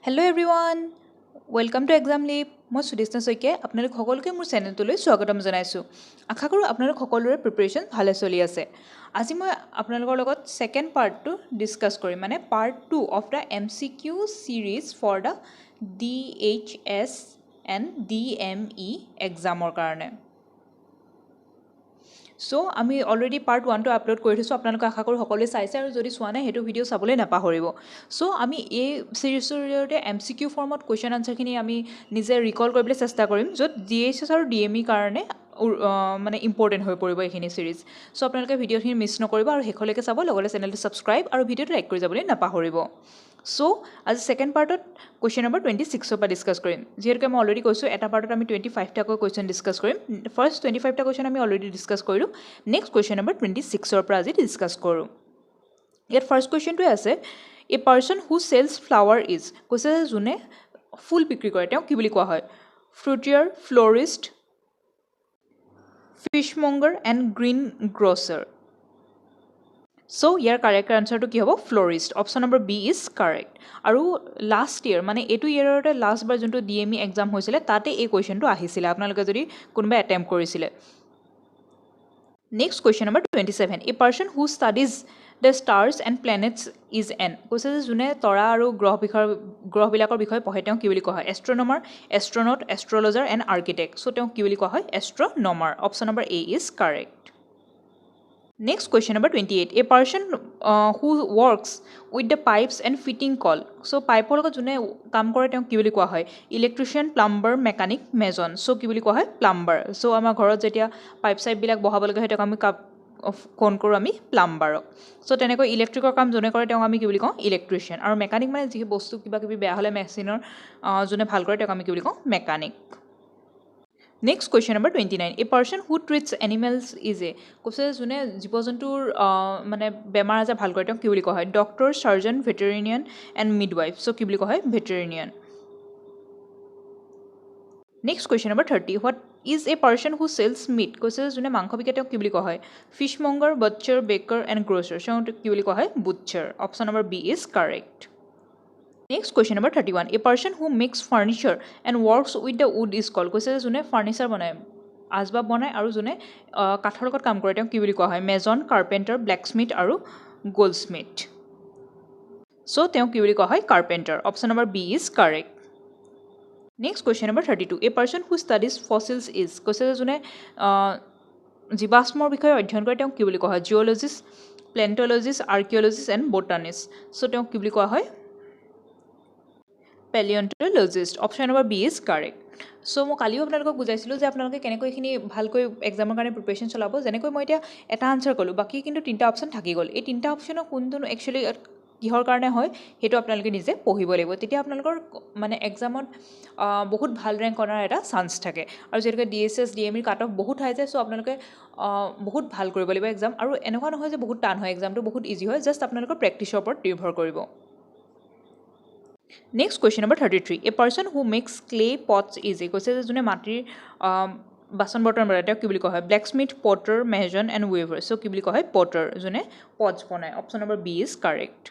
Hello everyone, welcome to Exam Leap. মই সুদেশনা শইকীয়া আপোনালোক সকলোকে মোৰ চেনেলটোলৈ স্বাগতম জনাইছোঁ। আশা কৰোঁ আপোনালোক সকলোৰে প্ৰিপাৰেশ্যন ভালে চলি আছে। আজি মই আপোনালোকৰ লগত ছেকেণ্ড পাৰ্টটো ডিছকাছ কৰিম, মানে part 2 of the MCQ series for the DHS and DME এক্সামৰ কাৰণে। চ' আমি অলৰেডি পাৰ্ট 1টো আপলোড কৰি থৈছোঁ, আপোনালোকে আশা কৰোঁ সকলোৱে চাইছে, আৰু যদি চোৱা নাই সেইটো ভিডিঅ' চাবলৈ নাপাহৰিব। চ' আমি এই ছিৰিজটোৰ জৰিয়তে MCQ ফৰ্মত কুৱেশ্যন আনচাৰখিনি আমি নিজে ৰিকল কৰিবলৈ চেষ্টা কৰিম, য'ত DHS আৰু DME কাৰণে মানে ইম্পৰ্টেণ্ট হৈ পৰিব এইখিনি ছিৰিজ। চ' আপোনালোকে ভিডিঅ'খিনি মিছ নকৰিব আৰু শেষলৈকে চাব, লগতে চেনেলটো ছাবস্ক্ৰাইব আৰু ভিডিঅ'টো লাইক কৰি যাবলৈ নাপাহৰিব। চ' আজি ছেকেণ্ড পাৰ্টত কুৱেশ্যন নম্বৰ 26ৰ পৰা ডিছকাছ কৰিম। যিহেতুকে মই অলৰেডি কৈছোঁ এটা পাৰ্টত আমি 25টাকৈ কুৱেশ্যন ডিছকাছ কৰিম। ফাৰ্ষ্ট 25টা কুৱেশ্যন আমি অলৰেডি ডিছকাছ কৰিলোঁ। নেক্সট কুৱেশ্যন নম্বৰ 26ৰ পৰা আজি ডিছকাছ কৰোঁ। ইয়াত ফাৰ্ষ্ট কুৱেশ্যনটোৱে আছে, a person who sells flower is, কৈছে যে যোনে ফুল বিক্ৰী কৰে তেওঁক কি বুলি কোৱা হয়? Fruiterer, florist, fishmonger and green grocer. So' ইয়াৰ কাৰেক্ট আনচাৰটো কি হ'ব? Florist. Option number B is correct. আৰু লাষ্ট ইয়েৰ, মানে এইটো ইয়েৰতে লাষ্টবাৰ যোনটো DME এক্সাম হৈছিলে তাতে এই কুৱেশ্যনটো আহিছিলে, আপোনালোকে যদি কোনোবাই এটেম্প কৰিছিলে। Next question number 27, A person who studies the stars and planets is an, কৈছে যে যোনে তৰা আৰু গ্ৰহবিলাকৰ বিষয়ে পঢ়ে তেওঁক কি বুলি কোৱা হয়? Astronomer, astronaut, astrologer and architect. So' তেওঁক কি বুলি কোৱা হয়? Astronomer. Option number A is correct. Next question number 28, a person who works with the pipes and fitting called. So' পাইপৰ লগত যোনে কাম কৰে তেওঁক কি বুলি কোৱা হয়? Electrician, plumber, mechanic, mason. So' কি বুলি কোৱা হয়? প্লাম্বাৰ। চ' আমাৰ ঘৰত যেতিয়া পাইপ চাইপবিলাক বহাবলগীয়া হয় তেওঁক আমি ফোন কৰোঁ আমি প্লাম্বাৰক। চ' তেনেকৈ ইলেক্ট্ৰিকৰ কাম যোনে কৰে তেওঁক আমি কি বুলি কওঁ? ইলেক্ট্ৰিচিয়ান। আৰু মেকানিক মানে যি বস্তু কিবা কিবি বেয়া হ'লে মেচিনৰ যোনে ভাল কৰে তেওঁক আমি কি বুলি কওঁ? Mechanic. Next question number 29, A person who treats animals is a, কৈছে যোনে জীৱ জন্তুৰ মানে বেমাৰ আজাৰ ভাল কৰে তেওঁক কি বুলি কোৱা হয়? Doctor, surgeon, veterinarian and midwife. So' কি বুলি কোৱা হয়? Veterinarian. Next question number 30, what is a person who sells meat, কৈছে যোনে মাংস বিকে তেওঁক কি বুলি কোৱা হয়? ফিছমংগাৰ, বাটচাৰ, বেকাৰ এণ্ড গ্ৰ'চাৰ। চ' কি বুলি কোৱা হয়? Butcher. Option number B is correct. Next question number 31, a person who makes furniture and works with the wood is called, কৈছে যোনে ফাৰ্নিচাৰ বনায়, আচবাব বনায় আৰু যোনে কাঠৰ লগত কাম কৰে তেওঁক কি বুলি কোৱা হয়? মেজন, কাৰ্পেণ্টাৰ, ব্লেকস্মিথ আৰু গ'ল্ডস্মিথ। চ' তেওঁক কি বুলি কোৱা হয়? Carpenter. Option number B is correct. Next question number 32, a person who studies fossils is, কৈছে যে যোনে জীৱাশ্মৰ বিষয়ে অধ্যয়ন কৰে তেওঁক কি বুলি কোৱা হয়? জিঅ'লজিষ্ট, প্লেণ্টলজিষ্ট, আৰ্কিঅ'লজিষ্ট এণ্ড বটানিষ্ট। চ' তেওঁক কি বুলি কোৱা হয়? Paleontologist. Option number B is correct. So' মই কালিও আপোনালোকক বুজাইছিলোঁ যে আপোনালোকে কেনেকৈ এইখিনি ভালকৈ এক্সামৰ কাৰণে প্ৰিপেৰেশ্যন চলাব। যেনেকৈ মই এতিয়া এটা আনচাৰ ক'লোঁ, বাকী কিন্তু 3টা অপশ্যন থাকি গ'ল। এই 3টা অপশ্যনৰ কোনটো একচুৱেলি কিহৰ কাৰণে হয় সেইটো আপোনালোকে নিজে পঢ়িব লাগিব, তেতিয়া আপোনালোকৰ মানে এক্সামত বহুত ভাল ৰেংক অনাৰ এটা চান্স থাকে। আৰু যিহেতুকে DHS DME কাট অফ বহুত হাই যায়, চ' আপোনালোকে বহুত ভাল কৰিব লাগিব এক্সাম। আৰু এনেকুৱা নহয় যে বহুত টান হয়, এক্সামটো বহুত ইজি হয়, জাষ্ট আপোনালোকৰ প্ৰেক্টিছৰ ওপৰত নিৰ্ভৰ কৰিব। Next question number 33, a person who makes clay pots is a, কৈছে যে যোনে মাটিৰ বাচন বৰ্তন বনায় তেওঁক কি বুলি কোৱা হয়? ব্লেকস্মিথ, পটাৰ, মেজন এণ্ড ৱেভাৰ। চ' কি বুলি কোৱা হয়? পটাৰ, যোনে পটছ বনায়। Option number B is correct.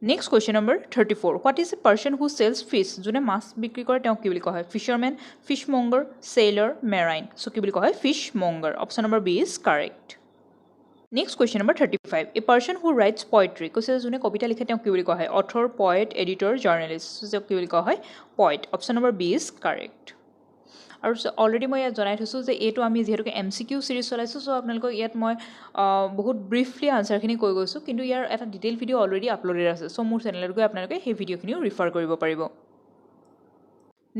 Next question number 34, what is a person who sells fish, যোনে মাছ বিক্ৰী কৰে তেওঁক কি বুলি কোৱা হয়? Fishermen, ফিছমংগাৰ, চেইলাৰ, marine. চ' কি বুলি কোৱা হয়? Fishmonger. Option number B is correct. Next question number 35, a person who writes poetry, কৈছে যোনে কবিতা লিখে তেওঁক কি বুলি কোৱা হয়? Author, poet, editor, journalist. তেওঁক কি বুলি কোৱা হয়? Poet. Option number B is correct. আৰু অলৰেডি মই ইয়াত জনাই থৈছোঁ যে এইটো আমি যিহেতুকে MCQ ছিৰিজ চলাইছোঁ, চ' আপোনালোকক ইয়াত মই বহুত ব্ৰিফলি আনচাৰখিনি কৈ গৈছোঁ, কিন্তু ইয়াৰ এটা ডিটেইল ভিডিঅ' অলৰেডি আপলোডেড আছে। চ' মোৰ চেনেলত গৈ আপোনালোকে সেই ভিডিঅ'খিনিও ৰিফাৰ কৰিব পাৰিব।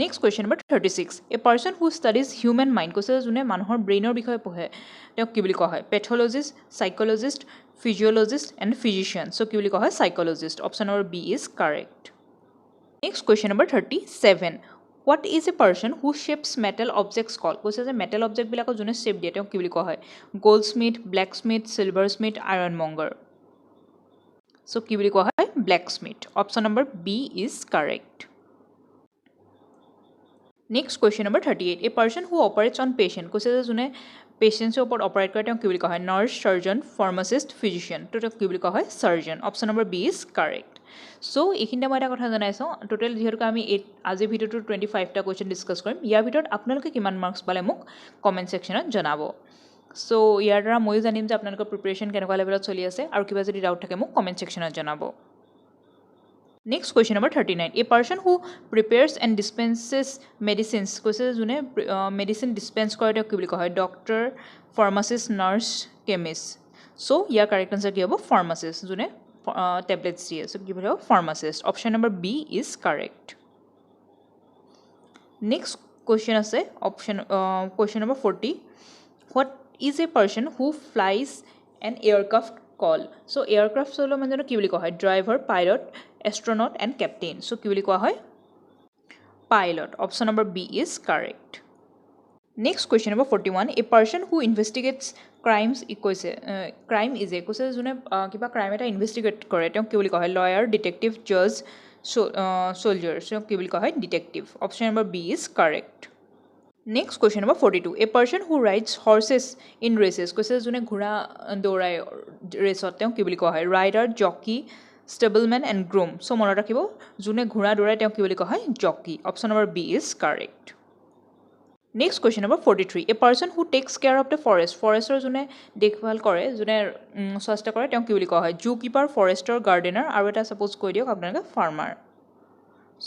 Next question number 36, A person who studies human mind, কৈছে যোনে মানুহৰ ব্ৰেইনৰ বিষয়ে পঢ়ে তেওঁক কি বুলি কোৱা হয়? Pathologist, psychologist, physiologist and physician. So' কি বুলি কোৱা হয়? Psychologist. Option number B is correct. Next question number 37, what is a person who shapes metal objects called, কৈছে যে মেটেল অবজেক্টবিলাকক যোনে শ্বেপ দিয়ে তেওঁক কি বুলি কোৱা হয়? গ'ল্ডস্মিথ, ব্লেকস্মিথ, চিলভাৰস্মিথ, আইৰণ মংগাৰ। চ' কি বুলি কোৱা হয়? Blacksmith. Option number B is correct. Next question number 38, a person who operates on patient, কৈছে যে যোনে পেচেণ্টছৰ ওপৰত অপাৰেট কৰে তেওঁক কি বুলি কোৱা হয়? Nurse, surgeon, pharmacist, physician. তো তেওঁক কি বুলি কোৱা হয়? Surgeon. Option number B is correct. So এইখিনিতে মই এটা কথা জনাইছোঁ টোটেল যিহেতুকে আমি আজিৰ ভিডিঅ'টোত 25টা কুৱেশ্যন ডিছকাছ কৰিম ইয়াৰ ভিতৰত আপোনালোকে কিমান মাৰ্কছ পালে মোক কমেণ্ট ছেকশ্যনত জনাব সো ইয়াৰ দ্বাৰা ময়ো জানিম যে আপোনালোকৰ প্ৰিপেৰেশ্যন কেনেকুৱা লেভেলত চলি আছে আৰু কিবা যদি ডাউট থাকে মোক কমেণ্ট ছেকশ্যনত জনাব Next question number 39. A person who prepares and dispenses medicines কৈছে যোনে মেডিচিন ডিসপেন্স কৰে তেওঁক কি বুলি কোৱা হয় doctor pharmacist nurse chemist so ইয়াৰ কাৰেক্ট আনসাৰ কি হ'ব ফাৰ্মাচিষ্ট যোনে টেবলেটছ দিয়ে সো কি বুলি হ'ব pharmacist option number B is correct next question আছে option question number 40 what is a person who flies an aircraft call so aircraft solo মানে কি বুলি কোৱা হয় driver pilot astronaut and captain so কি বুলি কোৱা হয় pilot option number b is correct next question number 41 a person who investigates crimes crime is a কৈছে যোনে কিবা ক্ৰাইম এটা ইনভেষ্টিগেট কৰে তেওঁ কি বুলি কোৱা হয় লয়াৰ ডিটেকটিভ জাজ soldier so কি বুলি কোৱা হয় detective option number b is correct next question number 42 a person who rides horses in races কৈছে যোনে ঘোঁৰা দৌৰাই ৰেচত তেওঁ কি বুলি কোৱা হয় rider jockey stableman and groom so মনত ৰাখিব যোনে ঘোঁৰা দৌৰাই তেওঁ কি বুলি কোৱা হয় jockey option number b is correct next question number 43 a person who takes care of the forester যোনে দেখভাল কৰে যোনে স্বাস্থ্য কৰে তেওঁ কি বুলি কোৱা হয় জু কিপাৰ ফৰেষ্টৰ গাৰ্ডেনাৰ আৰু এটা সাপোজ কৈ দিয়ক আপোনালোকে ফাৰ্মাৰ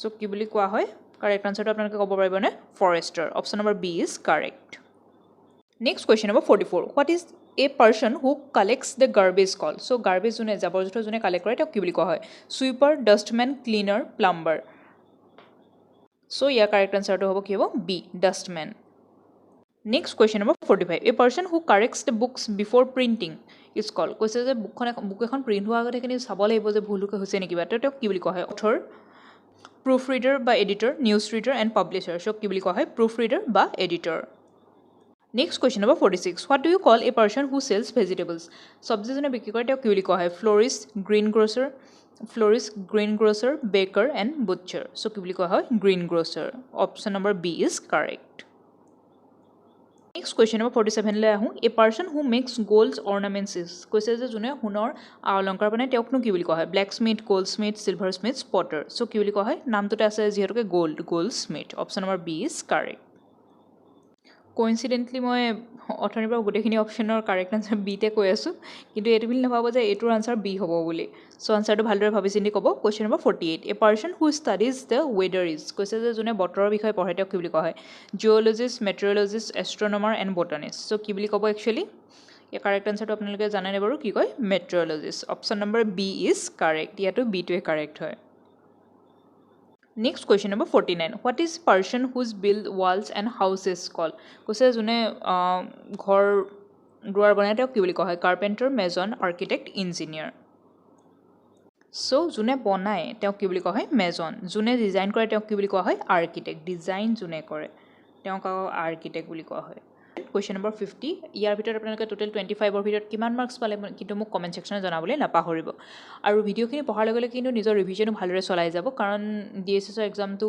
so কি বুলি কোৱা হয় কাৰেক্ট আনসাৰটো আপোনালোকে ক'ব পাৰিবনে ফৰেষ্টৰ option number b is correct next question number 44 what is a person who collects the garbage call so garbage jone jabor jothor jone collect kore ta ki boli koa hoy sweeper dustman cleaner plumber so ya correct answer to hobo ki hobo b dustman next question number 45 a person who corrects the books before printing is called koise je book ekhon print hoa agote kini sabo laibo je bhul hoise neki ba to ki boli koa hoy author proofreader ba editor news reader and publisher so ki boli koa hoy proofreader ba editor Next question number 46. What do you call a person who sells vegetables? Sabji jone bikri kore teo ki boli koa hoy florist, greengrocer, baker and butcher. So ki boli koa hoy greengrocer. Option number B is correct. Next question number 47 le ahu a person who makes gold ornaments is koise je jone hunor alankar banai teok nu ki boli koa hoy blacksmith, goldsmith, silversmith, potter. So ki boli koa hoy naam to ase jehetu ke goldsmith. Option number B is correct. Coincidentally মই অথনিৰ পৰা গোটেইখিনি অপশ্যনৰ correct answer B তে কৈ আছোঁ কিন্তু এইটো বুলি নাভাব যে এইটোৰ আনসাৰ বি হ'ব বুলি সো আনসাৰটো ভালদৰে ভাবি চিন্তি ক'ব question number 48 A person who studies the weather is কৈছে যে যোনে বতৰৰ বিষয়ে পঢ়ে তেওঁক কি বুলি কোৱা হয় জিঅ'লজিষ্ট মেটেৰিয়লজিষ্ট এষ্ট্ৰনমাৰ এণ্ড বটানিষ্ট সো কি বুলি ক'ব একচুৱেলি ইয়াৰ কাৰেক্ট আনসাৰটো আপোনালোকে জানেনে বাৰু কি কয় metallurgist option number B is correct ইয়াতো বিটোৱে কাৰেক্ট হয় Next question number 49. What is person who's build walls and houses called? কৈছে যোনে ঘৰ দুৱাৰ বনায় তেওঁক কি বুলি কোৱা হয় কাৰ্পেণ্টাৰ মেজন আৰ্কিটেক্ট ইঞ্জিনিয়াৰ সো যোনে বনায় তেওঁক কি বুলি কোৱা হয় মেজন যোনে ডিজাইন কৰে তেওঁক কি বুলি কোৱা হয় আৰ্কিটেক্ট ডিজাইন যোনে কৰে তেওঁক আৰ্কিটেক্ট বুলি কোৱা হয় question number 50 ইয়াৰ ভিতৰত আপোনালোকে টোটেল 25 ৰ ভিতৰত কিমান মাৰ্কছ পালে কিন্তু মোক কমেন্ট সেকশনত জনাবলৈ নাপাহৰিব আৰু ভিডিওখিনি পঢ়াৰ লগে লগে কিন্তু নিজৰ ৰিভিজনো ভালদৰে চলাই যাব কাৰণ ডিএছএছ এক্সামটো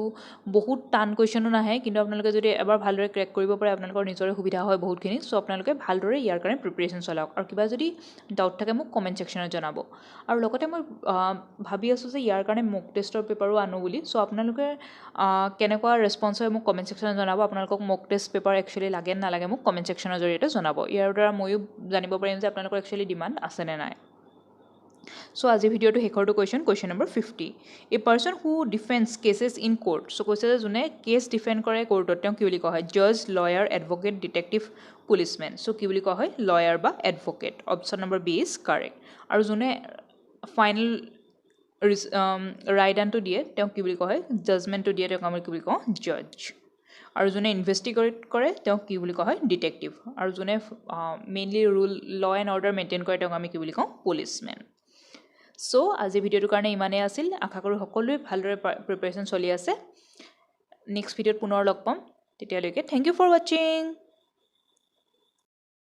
বহুত টান কুৱেশ্যনো নাহে কিন্তু আপোনালোকে যদি এবাৰ ভালদৰে ক্ৰেক কৰিব পাৰে আপোনালোকৰ নিজৰে সুবিধা হয় বহুতখিনি সো আপোনালোকে ভালদৰে ইয়াৰ কাৰণে প্ৰিপাৰেচন চলাওক আৰু কিবা যদি ডাউট থাকে মোক কমেন্ট সেকশনত জনাব আৰু লগতে মই ভাবি আছো যে ইয়াৰ কাৰণে মক টেষ্টৰ পেপাৰো আনো বুলি সো আপোনালোকে কেনেকুৱা ৰেসপন্স হয় মোক কমেন্ট সেকশনত জনাব আপোনালোকক মক টেষ্ট পেপাৰ একচুয়ালি লাগে না লাগে মোক কমেন্ট সেকশনৰ জৰিয়তে জনাব ইয়াৰ দ্বাৰা ময়ো জানিব পাৰিম যে আপোনালোকৰ একচুয়ালি ডিমান্ড আছে নে নাই So আজি ভিডিওটো হেকৰটো question number 50 a person who defends cases in court so কৈছে যে যোনে কেস ডিফেন্ড কৰে কোৰ্টত তেওঁ কি বুলি কোৱা হয় জাজ lawyer advocate detective policeman so কি বুলি কোৱা হয় লয়াৰ বা advocate option number B is correct আৰু যোনে ফাইনাল ৰাইডানটো দিয়ে তেওঁ কি বুলি কোৱা হয় জাজমেন্টটো দিয়ে তেওঁ আমি কি বুলি কোৱা জাজ আৰু যোনে ইনভেষ্টিগেট কৰে তেওঁ কি বুলি কোৱা হয় ডিটেকটিভ আৰু যোনে মেইনলি ৰুল ল এণ্ড অৰ্ডাৰ মেইনটেইন কৰে তেওঁ আমি কি বুলি কওঁ পুলিচম্যান সো আজি ভিডিওটোৰ কাৰণে ইমানেই আছিল আশা কৰো সকলোৱে ভালদৰে প্ৰিপাৰেচন চলি আছে নেক্সট ভিডিওত পুনৰ লগ পাম তেতিয়ালৈকে থ্যাংক ইউ ফৰ ওয়াচিং